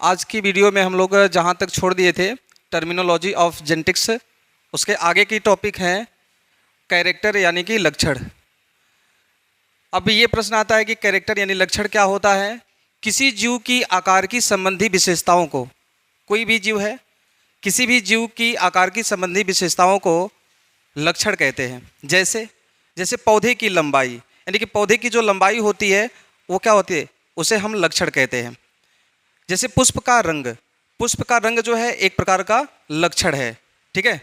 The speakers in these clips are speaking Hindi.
आज की वीडियो में हम लोग जहाँ तक छोड़ दिए थे टर्मिनोलॉजी ऑफ जेनेटिक्स, उसके आगे की टॉपिक है कैरेक्टर यानी कि लक्षण। अब ये प्रश्न आता है कि कैरेक्टर यानी लक्षण क्या होता है। किसी जीव की आकार की संबंधी विशेषताओं को, कोई भी जीव है, किसी भी जीव की आकार की संबंधी विशेषताओं को लक्षण कहते हैं। जैसे पौधे की लंबाई, यानी कि पौधे की जो लंबाई होती है वो क्या होती है, उसे हम लक्षण कहते हैं। जैसे पुष्प का रंग जो है एक प्रकार का लक्षण है। ठीक है,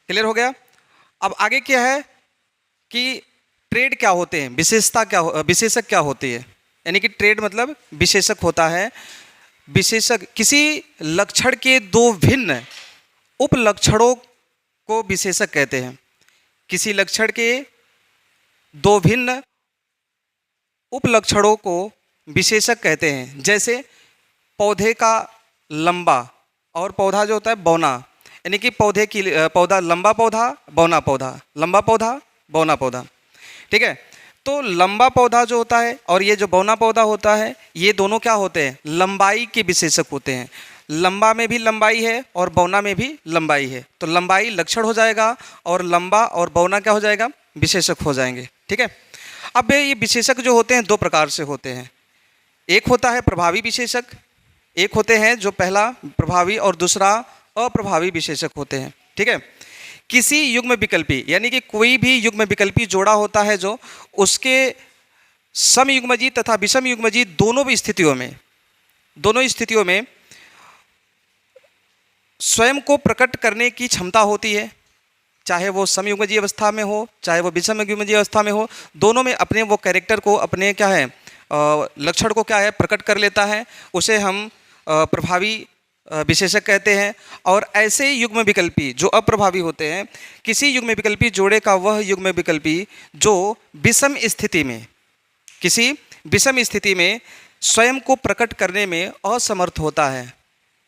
क्लियर हो गया। अब आगे क्या है कि ट्रेड क्या होते हैं, विशेषक क्या होती है। यानी कि ट्रेड मतलब विशेषक होता है। विशेषक किसी लक्षण के दो भिन्न उपलक्षणों को विशेषक कहते हैं। किसी लक्षण के दो भिन्न उपलक्षणों को विशेषक कहते हैं। जैसे पौधे का लंबा और पौधा जो होता है बौना, यानी कि पौधा लंबा पौधा बौना पौधा, लंबा पौधा बौना पौधा। ठीक है, तो लंबा पौधा जो होता है और ये जो बौना पौधा होता है, ये दोनों क्या होते हैं, लंबाई के विशेषक होते हैं। लंबा में भी लंबाई है और बौना में भी लंबाई है, तो लंबाई लक्षण हो जाएगा और लंबा और बौना क्या हो जाएगा, विशेषक हो जाएंगे। ठीक है, अब ये विशेषक जो होते हैं दो प्रकार से होते हैं। एक होता है प्रभावी विशेषक, एक होते हैं जो पहला प्रभावी और दूसरा अप्रभावी विशेषक होते हैं। ठीक है, किसी युग्म विकल्पी यानी कि कोई भी युग्म विकल्पी जोड़ा होता है जो उसके समयुग्मजी तथा विषम युग्मजी दोनों स्थितियों में स्वयं को प्रकट करने की क्षमता होती है। चाहे वो समयुग्मजी अवस्था में हो चाहे वो विषम युग्मजी अवस्था में हो, दोनों में अपने वो कैरेक्टर को, अपने क्या है लक्षण को क्या है प्रकट कर लेता है। उसे हम प्रभावी विशेषक कहते हैं। और ऐसे युग्म विकल्पी जो अप्रभावी होते हैं, किसी युग्म विकल्पी जोड़े का वह युग्म विकल्पी जो किसी विषम स्थिति में स्वयं को प्रकट करने में असमर्थ होता है,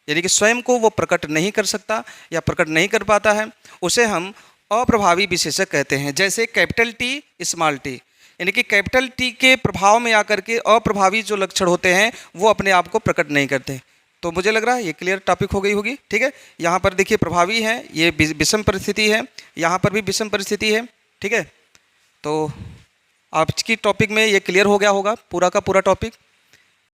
यानी कि स्वयं को वो प्रकट नहीं कर सकता या प्रकट नहीं कर पाता है, उसे हम अप्रभावी विशेषक कहते हैं। जैसे कैपिटल टी स्मॉल टी, यानी कि कैपिटल टी के प्रभाव में आकर के अप्रभावी जो लक्षण होते हैं वो अपने आप को प्रकट नहीं करते। तो मुझे लग रहा है ये क्लियर टॉपिक हो गई होगी। ठीक है, यहाँ पर देखिए प्रभावी है, ये विषम परिस्थिति है, यहाँ पर भी विषम परिस्थिति है। ठीक है, तो आज की टॉपिक में ये क्लियर हो गया होगा पूरा का पूरा टॉपिक।